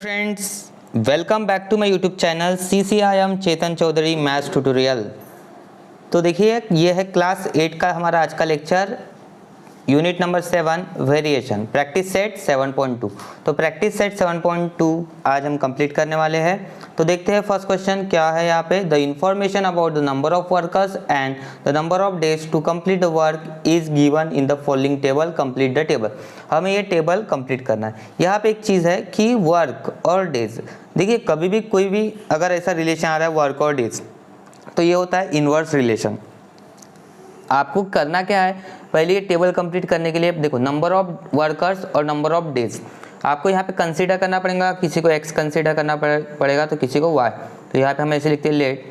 Friends, welcome back to my YouTube channel CCI Chetan Chaudhary maths tutorial. तो देखिए, ये है क्लास 8 का हमारा आज का lecture, unit number 7 variation, practice set 7.2। तो प्रैक्टिस सेट 7.2 आज हम कंप्लीट करने वाले हैं। तो देखते हैं फर्स्ट क्वेश्चन क्या है यहाँ पे। The information about the number of workers and the number of days to complete the work is given in the following table, complete the table. हमें ये टेबल कंप्लीट करना है। यहाँ पे एक चीज़ है कि वर्क और डेज, देखिए कभी भी कोई भी अगर ऐसा रिलेशन आ रहा है वर्क और डेज, तो ये होता है इनवर्स रिलेशन। आपको करना क्या है, पहले ये टेबल कंप्लीट करने के लिए देखो नंबर ऑफ वर्कर्स और नंबर ऑफ डेज आपको यहाँ पे कंसीडर करना पड़ेगा। किसी को x कंसीडर करना पड़ेगा तो किसी को y। तो यहाँ पे हम ऐसे लिखते हैं, let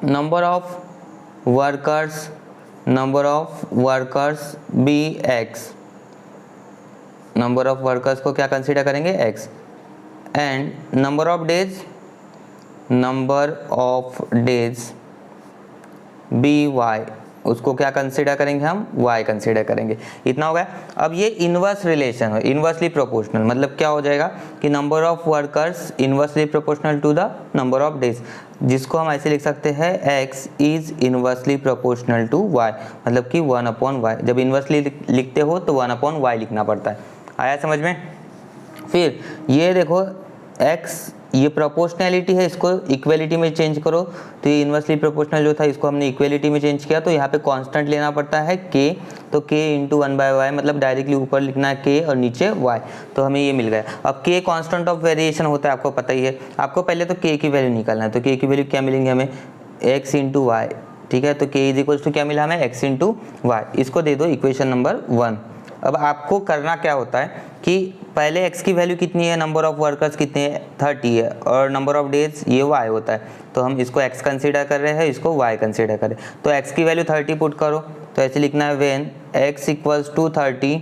number of workers be x। Number of workers को क्या कंसीडर करेंगे, x। And number of days be y, उसको क्या कंसीडर करेंगे, हम y कंसीडर करेंगे। इतना हो गया। अब ये इनवर्स रिलेशन है, इनवर्सली प्रोपोर्शनल, मतलब क्या हो जाएगा कि number of workers inversely proportional to the number of days, जिसको हम ऐसे लिख सकते हैं x is inversely proportional to y, मतलब कि 1/y। जब इनवर्सली लिखते हो तो 1/y लिखना पड़ता है। आया समझ में। फिर ये देखो x, ये प्रोपोर्शनैलिटी है, इसको इक्वलिटी में चेंज करो। तो ये इन्वर्सली प्रोपोर्शनल जो था इसको हमने इक्वलिटी में चेंज किया, तो यहाँ पे कांस्टेंट लेना पड़ता है k। तो k इंटू 1/y, मतलब डायरेक्टली ऊपर लिखना है k और नीचे y। तो हमें ये मिल गया। अब k कांस्टेंट ऑफ वेरिएशन होता है, आपको पता ही है। आपको पहले तो k की वैल्यू निकालना है। तो k की वैल्यू क्या मिलेंगे हमें, x इंटू वाई। ठीक है, तो k इज इक्वल टू क्या मिला हमें, x इंटू वाई। इसको दे दो इक्वेशन नंबर 1। अब आपको करना क्या होता है कि पहले x की वैल्यू कितनी है, नंबर ऑफ वर्कर्स कितने हैं, 30 है, और नंबर ऑफ डेज ये y होता है। तो हम इसको x कंसीडर कर रहे हैं, इसको y कंसीडर करें। तो x की वैल्यू 30 पुट करो। तो ऐसे लिखना है, when x equals to 30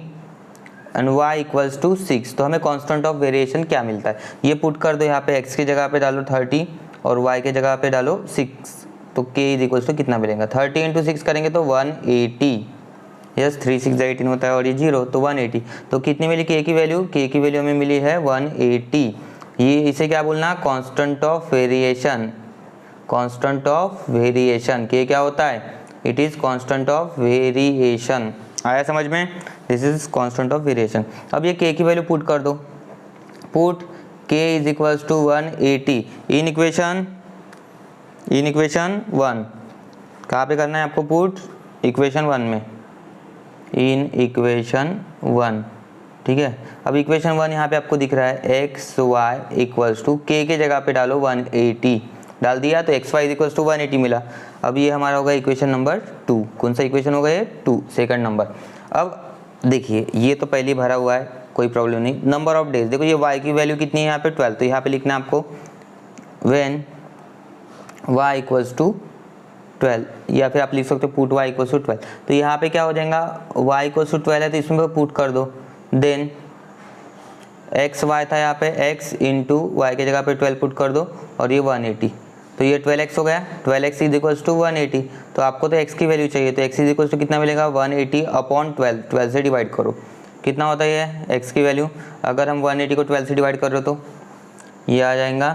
and y equals to 6। तो हमें कांस्टेंट ऑफ वेरिएशन क्या मिलता है, ये पुट कर दो। यहाँ पे x की जगह पे डालो 30 और y की जगह पे डालो 6। तो k इज इक्वल्स टू कितना मिलेगा, 30 इंटू 6 करेंगे तो 180। यस, 3 6 18 होता है और ये 0, तो 180। तो कितनी मिली k की वैल्यू, k की वैल्यू हमें मिली है 180। ये इसे क्या बोलना, constant of variation. Constant of variation k क्या होता है, it is constant of variation. आया समझ में, this is constant of variation. अब ये k की वैल्यू पुट कर दो। Put k is equals to 180 in equation 1। कहाँ पे करना है आपको पुट, इक्वेशन 1 में, इन इक्वेशन 1। ठीक है, अब इक्वेशन 1 यहाँ पे आपको दिख रहा है एक्स वाई इक्वल्स टू, के जगह पे डालो 180, डाल दिया तो एक्स वाई इक्वल्स टू 180 मिला। अब ये हमारा होगा इक्वेशन नंबर 2। कौन सा इक्वेशन होगा ये, 2, सेकंड नंबर। अब देखिए ये तो पहले भरा हुआ है, कोई प्रॉब्लम नहीं। नंबर ऑफ डेज देखो, ये वाई की वैल्यू कितनी है यहाँ पे 12। तो यहाँ पे लिखना है आपको व्हेन वाई इक्वल्स टू 12, या फिर आप लिख सकते हो पुट y इक्वल टू 12। तो यहाँ पे क्या हो जाएगा, y इक्वल टू 12 है तो इसमें पुट कर दो। देन एक्स वाई था, यहाँ पे x इंटू वाई की जगह पे 12 पुट कर दो और ये 180। तो ये 12x हो गया, 12x इज इक्वल्स टू 180। तो आपको तो x की वैल्यू चाहिए, तो x इज इक्वल्स टू कितना मिलेगा, 180 अपॉन 12। 12 से डिवाइड करो, कितना होता है ये x की वैल्यू। अगर हम 180 को 12 से डिवाइड कर रहे हो तो ये आ जाएगा,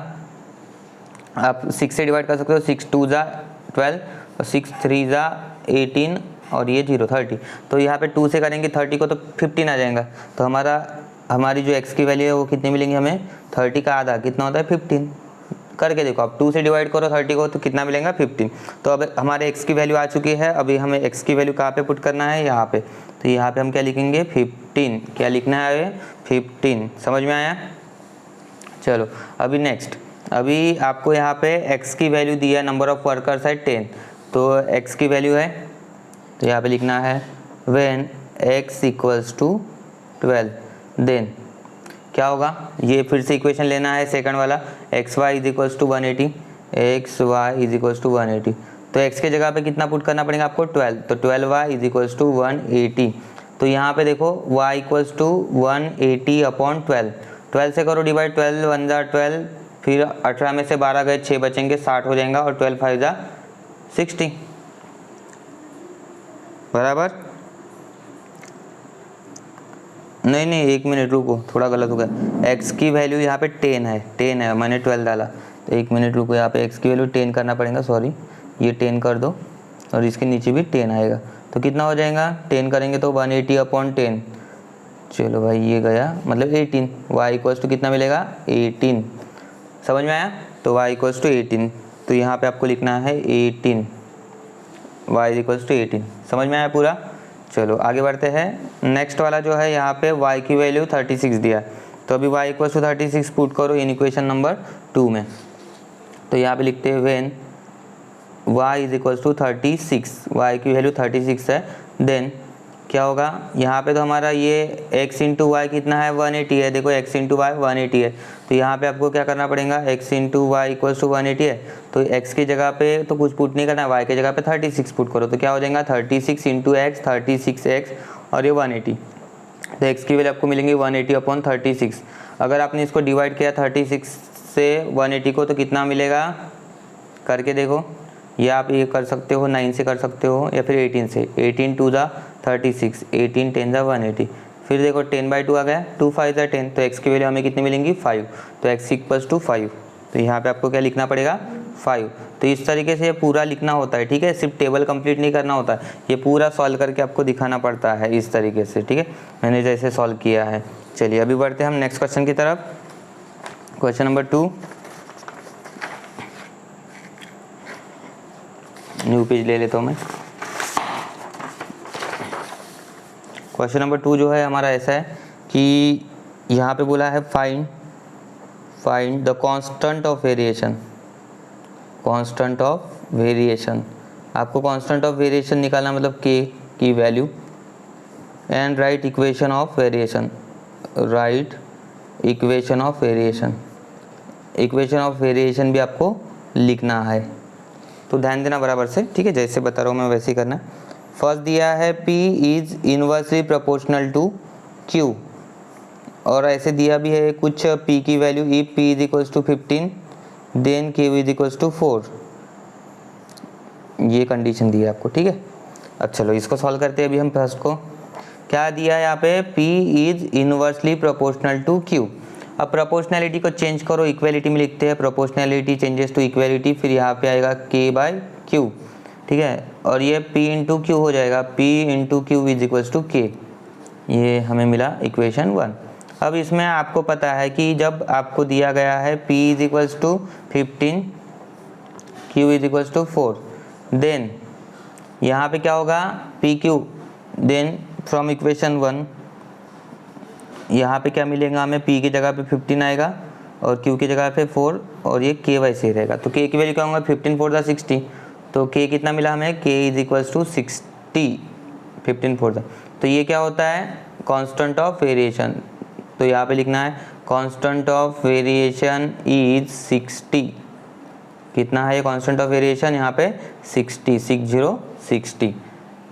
आप 6 से डिवाइड कर सकते हो, 6 2 जा 12 और 6 3 जा 18 और ये 0 30। तो यहाँ पे 2 से करेंगे 30 को तो 15 आ जाएगा। तो हमारी जो x की वैल्यू है वो कितनी मिलेंगी हमें, 30 का आधा कितना होता है 15। करके देखो आप, 2 से डिवाइड करो 30 को तो कितना मिलेगा 15। तो अब हमारे x की वैल्यू आ चुकी है। अभी हमें x की वैल्यू कहाँ पे पुट करना है, यहाँ पे। तो यहाँ पे हम क्या लिखेंगे 15, क्या लिखना है 15। समझ में आया। चलो अभी नेक्स्ट, अभी आपको यहाँ पे x की वैल्यू दी है, नंबर ऑफ वर्कर्स है 10। तो x की वैल्यू है, तो यहाँ पे लिखना है when x equals to 12। Then क्या होगा, ये फिर से इक्वेशन लेना है सेकंड वाला, X Y is equals to 180। X Y is equals to 180। तो x के जगह पे कितना पुट करना पड़ेगा आपको 12। तो 12y इज इक्वल्स टू 180। तो यहाँ पे देखो y इक्वल्स टू 180 अपॉन 12। 12 से करो डिवाइड, 12 1 जा 12, फिर 18 में से 12 गए 6 बचेंगे, 60 हो जाएगा, और 12 5 जा 60 बराबर। नहीं नहीं, 1 मिनट रुको, थोड़ा गलत हो गया। x की वैल्यू यहाँ पे 10 है, मैंने 12 डाला, तो 1 मिनट रुको, यहाँ पे x की वैल्यू 10 करना पड़ेगा, सॉरी, ये 10 कर दो और इसके नीचे भी 10 आएगा, तो कितना हो जाएगा, 10 करेंगे तो 180/10। चलो भाई ये गया, मतलब 18, y इक्वल्स टू कितना मिलेगा, 18। समझ में आया, तो y इक्वल्स टू 18, तो यहाँ पे आपको लिखना है 18, y इक्वल्स टू 18। समझ में आया पूरा। चलो आगे बढ़ते हैं। नेक्स्ट वाला जो है यहाँ पे y की वैल्यू 36 दिया है, तो अभी y इक्वल्स टू 36 पुट करो इन इक्वेशन नंबर 2 में। तो यहाँ पे लिखते हैं when y is equals to 36, y की वैल्यू 36 है, देन क्या होगा, यहाँ पे तो हमारा ये x इंटू वाई कितना है, 180 है, देखो x इंटू वाई 180 है, तो यहाँ पे आपको क्या करना पड़ेगा, x into Y equals to 180 है, तो x की जगह पे तो कुछ पुट नहीं करना है, y की जगह पे 36 पुट करो, तो क्या हो जाएगा 36 इंटू एक्स, 36x और ये 180, तो x की वैल्यू आपको मिलेंगी 180/36। अगर आपने इसको डिवाइड किया 36 से 180 को, तो कितना मिलेगा, करके देखो, या आप ये कर सकते हो 9 से कर सकते हो, या फिर 18 से, 18 2 ज़ा 36, 18 10 ज़ा 180, फिर देखो 10/2 आ गया, 2 5 ज़ा 10, तो x की वैल्यू हमें कितनी मिलेंगी 5, तो x इक्वल्स टू 5, तो यहाँ पे आपको क्या लिखना पड़ेगा 5। तो इस तरीके से ये पूरा लिखना होता है, ठीक है, सिर्फ टेबल कंप्लीट नहीं करना होता है, ये पूरा सॉल्व करके आपको दिखाना पड़ता है इस तरीके से, ठीक है, मैंने जैसे सॉल्व किया है। चलिए अभी बढ़ते हैं हम नेक्स्ट क्वेश्चन की तरफ। क्वेश्चन नंबर 2, न्यू पेज ले लेता हूँ मैं। क्वेश्चन नंबर 2 जो है हमारा ऐसा है कि यहाँ पे बोला है find the constant of variation, constant of variation, आपको कांस्टेंट ऑफ वेरिएशन निकालना, मतलब k की value, and right equation of variation, right equation of variation, equation of variation भी आपको लिखना है, तो ध्यान देना बराबर से, ठीक है, जैसे बता रहा हूँ मैं वैसे ही करना। फर्स्ट दिया है P is inversely proportional to Q, और ऐसे दिया भी है कुछ P की वैल्यू, if P is equals to 15 then Q is equals to 4, ये कंडीशन दी है आपको, ठीक है। अब चलो इसको सॉल्व करते हैं अभी हम फर्स्ट को। क्या दिया है यहाँ पे, P is inversely proportional to Q। अब प्रोपोर्शनैलिटी को चेंज करो, इक्वलिटी में लिखते हैं, प्रोपोर्शनैलिटी चेंजेस टू इक्वलिटी, फिर यहाँ पे आएगा k/q, ठीक है, और ये p इंटू क्यू हो जाएगा, p into Q is equals to k, ये हमें मिला इक्वेशन 1। अब इसमें आपको पता है कि जब आपको दिया गया है p is equals to 15, q is equals to 4, then यहाँ पे क्या होगा, P Q, then from equation 1 यहाँ पे क्या मिलेगा हमें, p की जगह पे 15 आएगा और q की जगह पे 4, और ये k वैसे ही रहेगा, तो k की वैल्यू क्या होगा, 15 4 60, तो k कितना मिला हमें, k इज इक्वल्स टू 60, 15 4, तो ये क्या होता है, कांस्टेंट ऑफ वेरिएशन, तो यहाँ पे लिखना है कांस्टेंट ऑफ वेरिएशन इज 60, कितना है ये कांस्टेंट ऑफ वेरिएशन, यहाँ पे 60,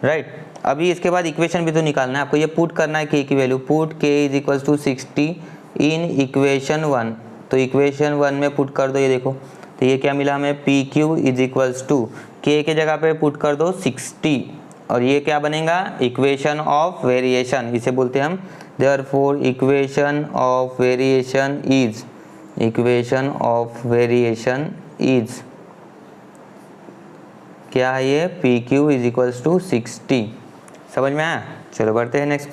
राइट। अभी इसके बाद इक्वेशन भी तो निकालना है आपको, ये पुट करना है k की value, put k is equals to 60 in equation 1, तो इक्वेशन 1 में पुट कर दो, ये देखो, तो ये क्या मिला हमें, P Q is equals to k के जगह पे पुट कर दो 60, और ये क्या बनेगा, इक्वेशन ऑफ वेरिएशन, इसे बोलते हैं हम, therefore equation of variation is, equation of variation is क्या है ये, P Q is equals to 60। समझ में आया। चलो बढ़ते हैं नेक्स्ट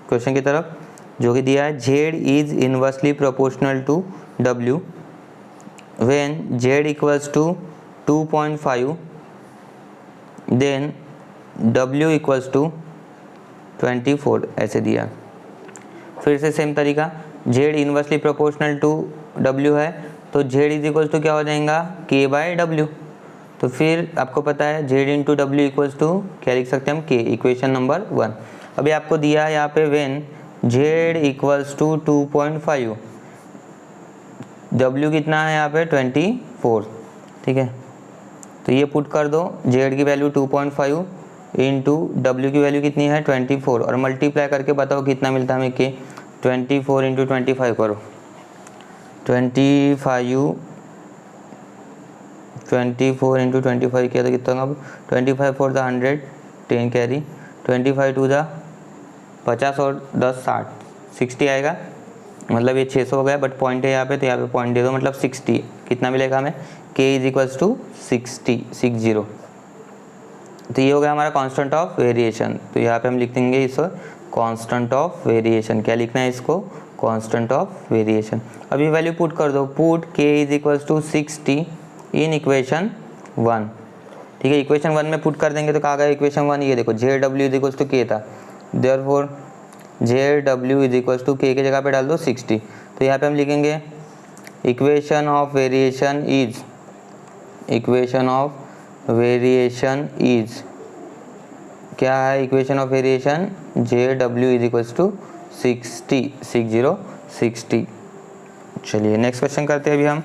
क्वेश्चन की तरफ, जो कि दिया है z is inversely proportional to w when z equals to 2.5 then w equals to 24, ऐसे दिया। फिर से सेम तरीका, z inversely proportional to w है, तो z इज इक्वल्स टू क्या हो जाएगा, k/w, तो फिर आपको पता है z into W equals to क्या लिख सकते हैं हम, k, इक्वेशन नंबर 1। अभी आपको दिया है यहाँ पे when z equals to 2.5, w कितना है यहाँ पे 24, ठीक है, तो ये पुट कर दो, z की वैल्यू 2.5 इंटू डब्ल्यू की वैल्यू कितनी है 24, और मल्टीप्लाई करके बताओ कितना मिलता है हमें k, 24 इंटू 25 करो, 24 इंटू 25 किया तो कितना होगा, 25 4 100, 10 कैरी, 25 2 ज़ा 50 और 10 60, 60 आएगा, मतलब ये 600 हो गया, बट पॉइंट है यहाँ पे तो यहाँ पे पॉइंट दे दो, मतलब 60 कितना मिलेगा हमें, k इज इक्वल्स टू 60। तो ये हो गया हमारा कांस्टेंट ऑफ वेरिएशन। तो यहाँ पे हम लिख देंगे इसको कांस्टेंट ऑफ वेरिएशन। क्या लिखना है इसको, कांस्टेंट ऑफ वेरिएशन। अभी वैल्यू पुट कर दो, put k is equals to 60 in equation 1। ठीक है, इक्वेशन 1 में पुट कर देंगे तो कहाँ गया इक्वेशन 1, ये देखो ZW is equals to k था, therefore ZW is equals to k की जगह पे डाल दो 60। तो यहाँ पे हम लिखेंगे equation of variation is, equation of variation is, क्या है equation of variation, ZW is equals to 60। चलिए नेक्स्ट क्वेश्चन करते हैं अभी हम।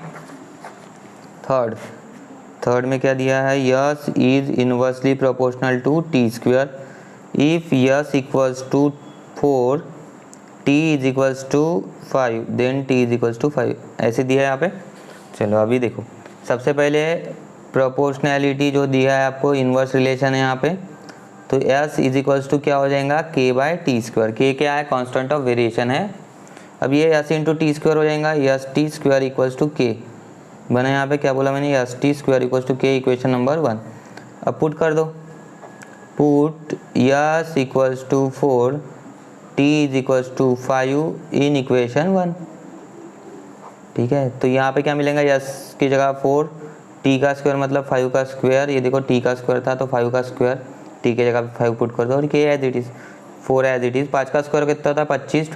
थर्ड में क्या दिया है, S is inversely proportional to T square if S equals to 4 T is equals to 5 then T is equals to 5, ऐसे दिया है यहाँ पे। चलो अभी देखो, सबसे पहले प्रोपोर्शनैलिटी जो दिया है आपको, इन्वर्स रिलेशन है यहाँ पे, तो s इज इक्वल्स टू क्या हो जाएगा, k by T square. k क्या है, कांस्टेंट ऑफ वेरिएशन है। अब ये s इंटू टी स्क्वायर हो जाएगा, S T square equals to k बना, यहाँ पे क्या बोला मैंने, S T square equals to k, equation number 1। अब पुट कर दो, put S equals to 4 t is equals to 5 in equation 1। ठीक है, तो यहाँ पे क्या मिलेगा, यस की जगह 4, t का स्क्वायर मतलब 5 का स्क्वायर, ये देखो t का स्क्वायर था तो 5 का स्क्वायर, t की जगह 5 पुट कर दो, और k as it is 4 as it is. 5 का स्क्वायर कितना था, 25,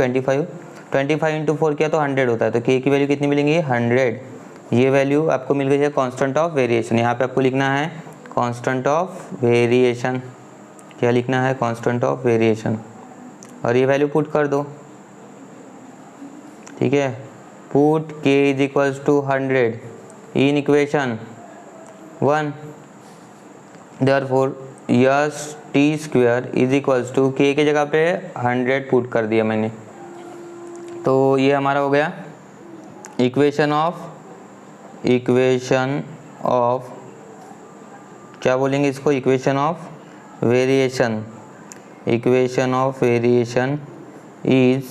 25 इंटू 4 किया तो 100 होता है, तो k की वैल्यू कितनी मिलेंगी, 100। ये वैल्यू आपको मिल गई है कांस्टेंट ऑफ वेरिएशन। यहाँ पे आपको लिखना है कांस्टेंट ऑफ वेरिएशन, क्या लिखना है, कांस्टेंट ऑफ वेरिएशन, और ये वैल्यू पुट कर दो। ठीक है, put k is equals to 100 in equation 1, therefore S T square is equals to k की जगह पे 100 पुट कर दिया मैंने। तो ये हमारा हो गया इक्वेशन ऑफ क्या बोलेंगे इसको, equation of variation. Equation of variation is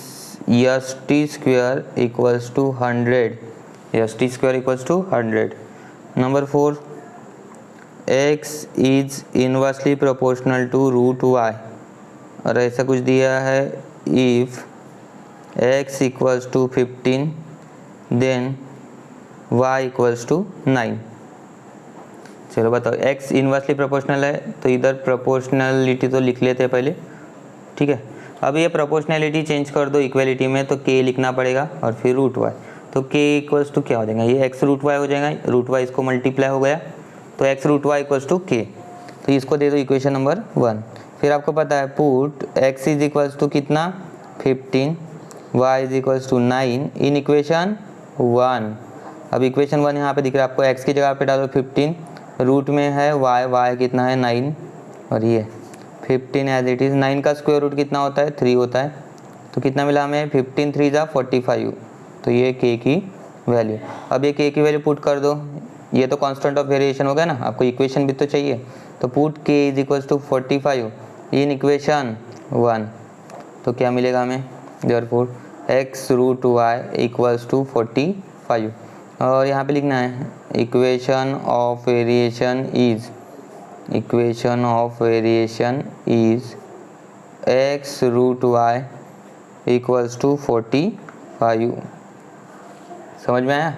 S T square equals to 100, S T square equals to 100। Number 4, x is inversely proportional to root y, और ऐसा कुछ दिया है, if x equals to 15 then y equals to 9। चलो बताओ, x inversely proportional है तो इधर प्रोपोर्शनलिटी तो लिख लेते हैं पहले। ठीक है, अब ये प्रोपोर्शनलिटी चेंज कर दो इक्वलिटी में, तो k लिखना पड़ेगा और फिर रूट y, तो k इक्वल्स टू क्या हो जाएगा, ये x रूट y हो जाएगा, रूट y इसको मल्टीप्लाई हो गया तो x root y equals to k, तो इसको दे दो इक्वेशन नंबर 1। फिर आपको पता है put x is equals to कितना, 15, y is equals to 9 in equation 1। अब इक्वेशन 1 यहाँ पे दिख रहा है आपको, x की जगह पे डालो 15, रूट में है y कितना है 9, और ये 15 एज इट इज़। 9 का स्क्वायर रूट कितना होता है, 3 होता है, तो कितना मिला हमें, 15 3 जा 45, तो ये k की वैल्यू। अब ये k की वैल्यू पुट कर दो, ये तो कांस्टेंट ऑफ वेरिएशन हो गया ना, आपको इक्वेशन भी तो चाहिए, तो put k is equals to 45 in equation 1, तो क्या मिलेगा हमें, therefore x root y equals to 45, और यहाँ पे लिखना है equation of variation is, equation of variation is x root y equals to 45। समझ में आया।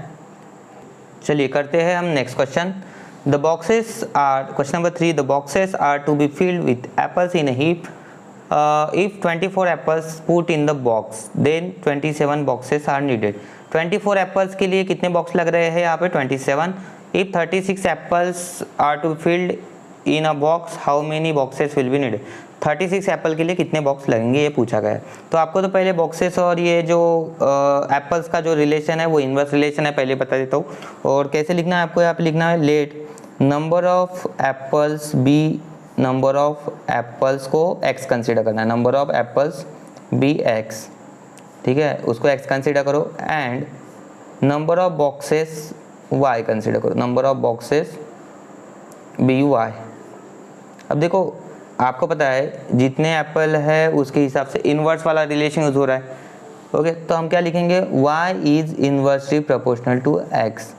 चलिए करते हैं हम next question. The boxes are, question number 3, the boxes are to be filled with apples in a heap. If 24 apples put in the box then 27 boxes are needed. 24 एप्पल्स के लिए कितने बॉक्स लग रहे हैं यहाँ पे, 27। If 36 apples are to filled in a box how many boxes will be needed. 36 apple के लिए कितने बॉक्स लगेंगे ये पूछा गया है। तो आपको तो पहले बॉक्सेस और ये जो एप्पल्स का जो रिलेशन है वो इनवर्स रिलेशन है, पहले बता देता हूँ। और कैसे लिखना है आपको, यहाँ पे लिखना है let number of apples be, number of apples को x कंसीडर करना है, number of apples be x, ठीक है, उसको x कंसीडर करो, and number of boxes y consider करो, number of boxes be y। अब देखो आपको पता है जितने एप्पल है उसके हिसाब से इन्वर्स वाला रिलेशन यूज हो रहा है। ओके, तो हम क्या लिखेंगे, y is inversely proportional to x।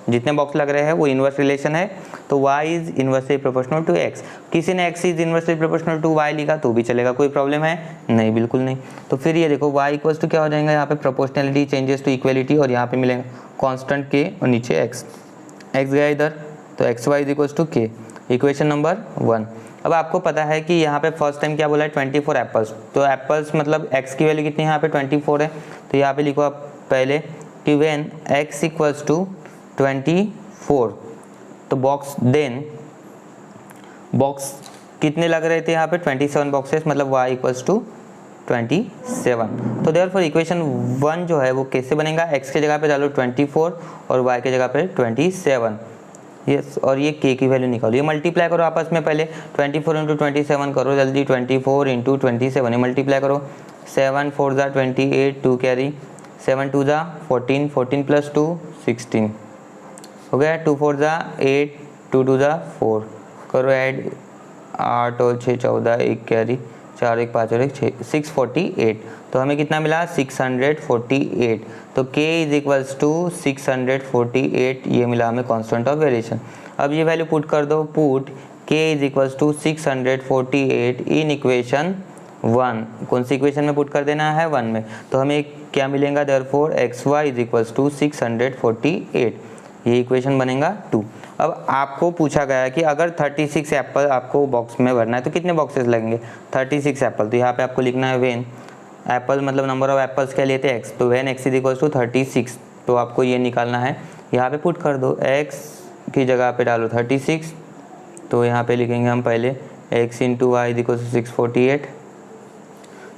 जितने बॉक्स लग रहे हैं वो इन्वर्स रिलेशन है, तो y is inversely proportional to x। किसी ने x is inversely proportional to y लिखा तो भी चलेगा, कोई प्रॉब्लम है नहीं, बिल्कुल नहीं। तो फिर ये देखो y इक्वल्स टू क्या हो जाएगा, यहाँ पे प्रोपोर्शनलिटी चेंजेस टू इक्वलिटी, और यहाँ पे मिलेगा कांस्टेंट k और नीचे x गया इधर, तो x Y is equals to k, equation number 1। अब आपको पता है कि यहाँ पे फर्स्ट टाइम क्या बोला है, 24 एप्पल्स। तो एप्पल्स मतलब x की वैल्यू कितनी है, यहाँ पे 24 है। तो यहाँ पे लिखो आप पहले कि व्हेन x इक्वल्स टू 24, तो बॉक्स कितने लग रहे थे यहाँ पे, 27 बॉक्सेस, मतलब y इक्वल्स टू 27। तो देयरफॉर इक्वेशन 1 जो है वो कैसे बनेगा, x के जगह पे डालो 24 और y के जगह पे 27। यस, और ये k की वैल्यू निकालो, ये मल्टीप्लाई करो आपस में, पहले 24 इंटू 27 करो जल्दी, 24 इंटू 27 ये मल्टीप्लाई करो, 7 4 ज़ा 28, 2 कैरी, 7 2 ज़ा 14, 14 प्लस 2 16 हो गया, 2 4 ज़ा 8, 2 2 ज़ा 4, करो ऐड, 8 और 6 14, 1 कैरी, 4 1 5 और 1 6, 648। तो हमें कितना मिला, 648। तो k इज इक्वल्स टू 648, ये मिला हमें कांस्टेंट ऑफ वेरिएशन। अब ये वैल्यू पुट कर दो, put k is equals to 648 in equation 1। कौन सी इक्वेशन में पुट कर देना है, 1 में। तो हमें क्या मिलेगा, therefore xy is equals to 648, ये इक्वेशन बनेगा 2। अब आपको पूछा गया है कि अगर 36 एप्पल आपको बॉक्स में भरना है तो कितने बॉक्सेस लगेंगे, 36 एप्पल। तो यहाँ पे आपको लिखना है व्हेन एप्पल मतलब नंबर ऑफ एप्पल्स क्या लिए थे, x, तो when x is equals to 36, तो आपको ये निकालना है। यहाँ पे पुट कर दो, x की जगह पे डालो 36, तो यहाँ पे लिखेंगे हम पहले x into y is equals to 648,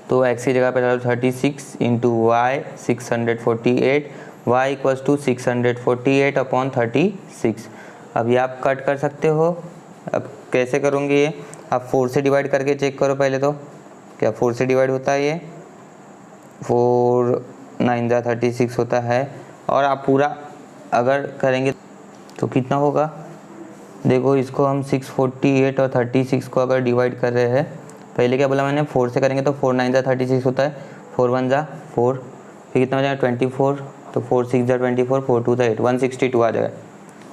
तो x की जगह पे डालो 36 into y 648, y equals to 648 upon 36। अब ये आप कट कर सकते हो। अब कैसे करोगे ये, आप 4 से डिवाइड करके चेक करो पहले, तो क्या 4 से डिवाइड होता है, ये 4 9 ज़ा 36 होता है। और आप पूरा अगर करेंगे तो कितना होगा, देखो इसको हम 648 और 36 को अगर डिवाइड कर रहे हैं, पहले क्या बोला मैंने, 4 से करेंगे तो 4 9 ज़ा 36 होता है, 4 1 ज़ा 4, फिर कितना हो जाएगा 24, तो 4 6 ज़ा 24, 4 2 ज़ा 8, 162 आ जाएगा।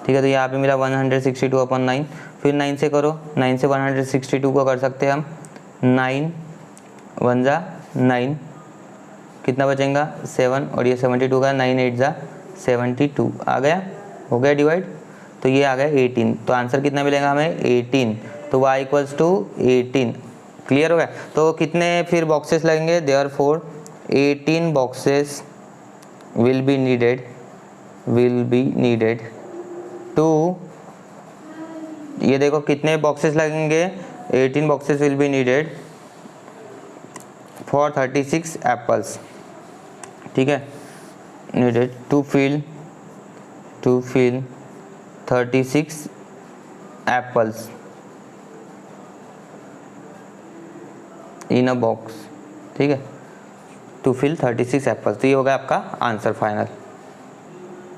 ठीक है, तो यहाँ पे मिला 162 अपॉन 9, फिर 9 से करो, 9 से 162 को कर सकते हैं हम, 9 1 ज़ा 9, कितना बचेगा 7, और ये 72 का 9 8 ज़ा 72 आ गया, हो गया डिवाइड। तो ये आ गया 18, तो आंसर कितना मिलेगा हमें 18, तो y इक्वल्स टू 18। क्लियर हो गया। तो कितने फिर बॉक्सेस लगेंगे, therefore 18 boxes will be needed to, ये देखो कितने बॉक्सेस लगेंगे, 18 boxes will be needed for 36 apples. ठीक है, needed to fill 36 apples in a box. ठीक है, टू फिल 36 एप्पल्स, तो ये होगा आपका answer final.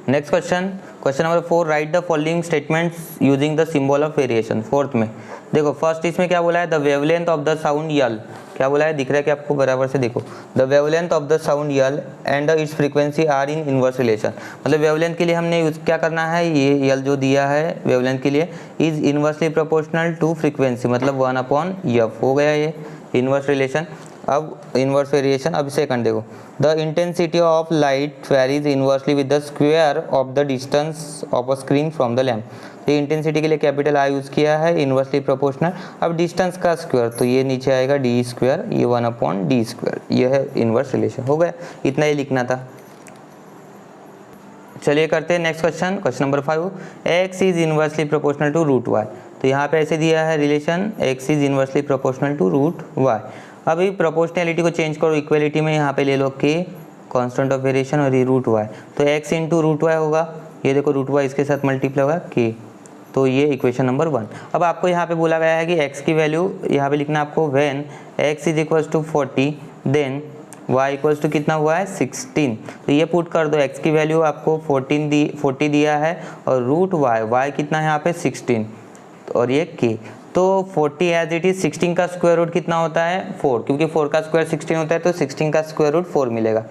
Next question number 4, right the following statements using the symbol of variation. Fourth में देखो, फर्स्ट इसमें क्या बोला है, the wavelength of the sound यल, क्या बोला है, दिख रहा है कि आपको, बराबर से देखो, the wavelength of the sound यल and its frequency are in inverse relation. मतलब वेवलेंथ के लिए हमने यूज क्या करना है, ये यल जो दिया है वेवलेंथ के लिए, is inversely proportional to frequency, मतलब 1/f हो गया ये इनवर्स रिलेशन। अब इनवर्स वेरिएशन, अब सेकंड देखो, the intensity of light varies inversely with the square of the distance of a screen from the lamp. तो इंटेंसिटी के लिए कैपिटल आई यूज़ किया है, इनवर्सली प्रोपोर्शनल। अब डिस्टेंस का स्क्वायर, तो ये नीचे आएगा डी स्क्वायर, ये 1/d², ये है इनवर्स रिलेशन। हो गया, इतना ही लिखना था। चलिए करते हैं next question number 5, x is inversely proportional to root y। तो यहाँ पे ऐसे दिया है relation, x is inversely proportional to root y। अभी प्रोपोर्शनैलिटी को चेंज करो इक्वलिटी में, यहाँ पे ले लो k कांस्टेंट ऑफ वेरिएशन और ये रूट y, तो x इंटू रूट y होगा, ये देखो रूट y इसके साथ मल्टीप्लाई होगा k, तो ये इक्वेशन नंबर 1। अब आपको यहाँ पे बोला गया है कि x की वैल्यू यहाँ पे लिखना आपको, when x is equals to 40 then y equals to कितना हुआ है 16। तो ये पुट कर दो, x की वैल्यू आपको 40 दिया है और रूट y कितना है यहाँ पे 16, और ये k। तो 40 एज इट इज 16 का स्क्वायर रूट कितना होता है 4, क्योंकि 4 का स्क्वायर 16 होता है तो 16 का स्क्वायर रूट 4 मिलेगा।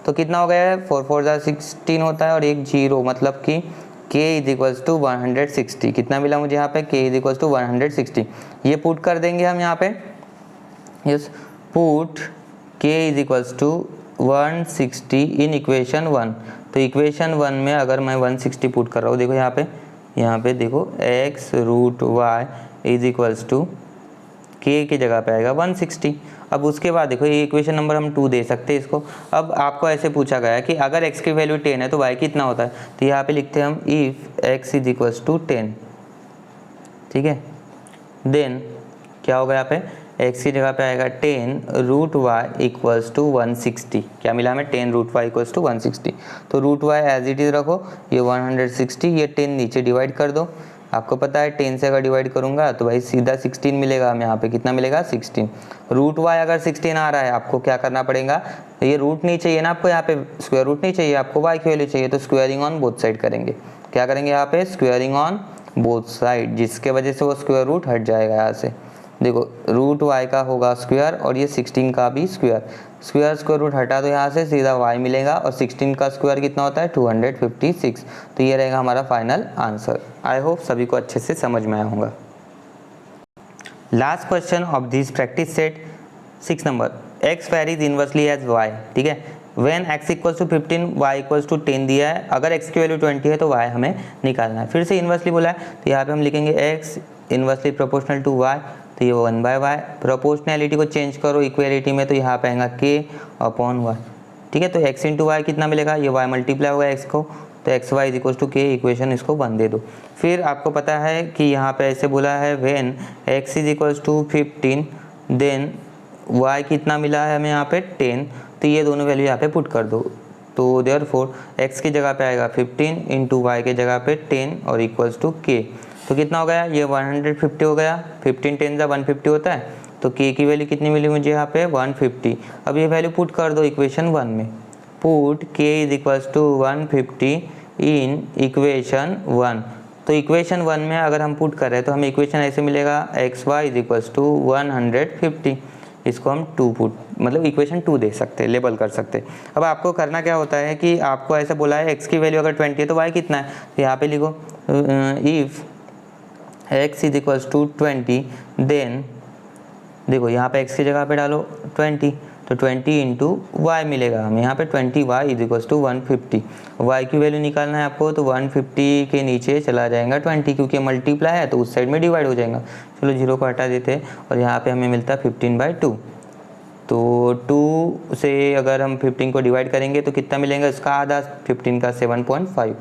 तो कितना हो गया है 4 4 जा 16 होता है और एक जीरो, मतलब कि k इज इक्वल्स टू 160। कितना मिला मुझे यहाँ पे k इज इक्वल्स टू 160। ये पुट कर देंगे हम यहाँ पे, yes put k is equals to 160 in equation 1। तो इक्वेशन 1 में अगर मैं 160 पुट कर रहा हूँ, देखो यहाँ पे देखो x root y is equals to k की जगह पे आएगा 160। अब उसके बाद देखो ये इक्वेशन नंबर हम 2 दे सकते हैं इसको। अब आपको ऐसे पूछा गया है कि अगर x की वैल्यू 10 है तो y कितना होता है, तो यहाँ पे लिखते हैं हम if x is equals to 10, ठीक है। देन क्या होगा यहाँ पे x की जगह पे आएगा 10 रूट वाई इक्वल्स टू 160। क्या मिला हमें 10 रूट वाई इक्वल्स टू 160। तो root y as it is रखो, ये 160, ये 10 नीचे डिवाइड कर दो। आपको पता है 10 से अगर डिवाइड करूंगा तो भाई सीधा 16 मिलेगा हमें यहाँ पे। कितना मिलेगा 16। रूट वाई अगर 16 आ रहा है आपको क्या करना पड़ेगा, ये रूट नहीं चाहिए ना आपको, यहाँ पे स्क्वायर रूट नहीं चाहिए आपको, वाई की वैल्यू चाहिए, तो स्क्वायरिंग ऑन बोथ साइड करेंगे। क्या करेंगे यहाँ पे स्क्वायरिंग ऑन बोथ साइड, जिसके वजह से वो स्क्वायर रूट हट जाएगा यहाँ से। देखो रूट वाई का होगा स्क्वायर और ये 16 का भी स्क्वायर, स्क्वायर रूट हटा दो यहाँ से, सीधा y मिलेगा। और 16 का स्क्वायर कितना होता है 256। तो ये रहेगा हमारा फाइनल आंसर। आई होप सभी को अच्छे से समझ में आया होगा। Last question of this practice set 6 number, x varies inversely as y, ठीक है। When x equals to 15 y equals to 10 दिया है, अगर x की वैल्यू 20 है तो y हमें निकालना है। फिर से इनवर्सली बोला है तो यहाँ पे हम लिखेंगे x inversely proportional to y, तो ये 1/y। प्रोपोर्शनैलिटी को चेंज करो इक्वलिटी में, तो यहाँ पे आएगा k अपॉन y, ठीक है। तो x इंटू वाई कितना मिलेगा, ये y मल्टीप्लाई होगा x को, तो x Y is equal to k, equation इसको 1 दे दो। फिर आपको पता है कि यहाँ पे ऐसे बोला है when x is equals to 15 then y कितना मिला है हमें यहाँ पे 10, तो ये दोनों वैल्यू यहाँ पे पुट कर दो। तो देयरफॉर x की जगह पे आएगा 15 इंटू वाई के जगह पे 10 और इक्वल्स टू k। तो कितना हो गया, ये 150 हो गया, 15 10 जा 150 होता है, तो k की वैल्यू कितनी मिली मुझे यहाँ पे 150। अब ये वैल्यू पुट कर दो इक्वेशन 1 में, put k is equals to 150 in equation 1। तो इक्वेशन 1 में अगर हम पुट कर रहे हैं तो हमें इक्वेशन ऐसे मिलेगा x Y is equals to 150, इसको हम 2 पुट मतलब इक्वेशन 2 दे सकते हैं, लेबल कर सकते हैं। अब आपको करना क्या होता है कि आपको ऐसे बोला है x की वैल्यू अगर 20 है तो y कितना है, तो यहाँ पे लिखो if x is equals to 20 then देखो यहाँ पे x की जगह पे डालो 20, तो 20 इंटू वाई मिलेगा हमें यहाँ पे 20y is equals to 150। y की वैल्यू निकालना है आपको, तो 150 के नीचे चला जाएगा 20, क्योंकि मल्टीप्लाई है तो उस साइड में डिवाइड हो जाएगा। चलो जीरो को हटा देते हैं और यहाँ पे हमें मिलता है 15/2। तो 2 से अगर हम 15 को डिवाइड करेंगे तो कितना मिलेगा, इसका आधा 15 का 7.5।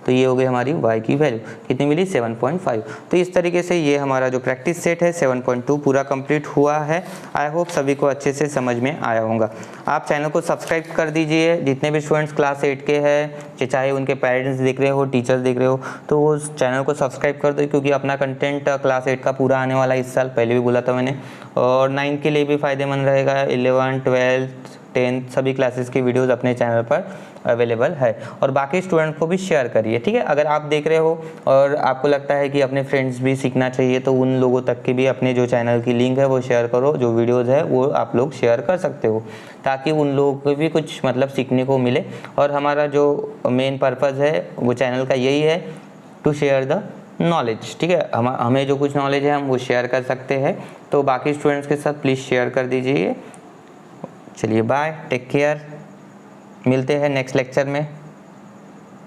तो ये हो गई हमारी y की वैल्यू, कितनी मिली 7.5। तो इस तरीके से ये हमारा जो प्रैक्टिस सेट है 7.2 पूरा कंप्लीट हुआ है। आई होप सभी को अच्छे से समझ में आया होगा। आप चैनल को सब्सक्राइब कर दीजिए, जितने भी स्टूडेंट्स क्लास 8 के हैं, चाहे उनके पेरेंट्स देख रहे हो, टीचर्स देख रहे हो, तो वो चैनल को सब्सक्राइब कर दो, क्योंकि अपना कंटेंट क्लास 8 का पूरा आने वाला इस साल, पहले भी बोला था मैंने। और 9 के लिए भी फ़ायदेमंद रहेगा, 11 12 10 सभी क्लासेस की वीडियोस अपने चैनल पर अवेलेबल है। और बाकी स्टूडेंट को भी शेयर करिए, ठीक है। अगर आप देख रहे हो और आपको लगता है कि अपने फ्रेंड्स भी सीखना चाहिए, तो उन लोगों तक की भी अपने जो चैनल की लिंक है वो शेयर करो, जो वीडियोस है वो आप लोग शेयर कर सकते हो, ताकि उन लोगों को भी कुछ मतलब सीखने को मिले। और हमारा जो मेन पर्पज़ है वो चैनल का यही है, टू शेयर द नॉलेज, ठीक है। हमें जो कुछ नॉलेज है हम वो शेयर कर सकते हैं, तो बाकी स्टूडेंट्स के साथ प्लीज़ शेयर कर दीजिए। चलिए बाय, टेक केयर, मिलते हैं नेक्स्ट लेक्चर में।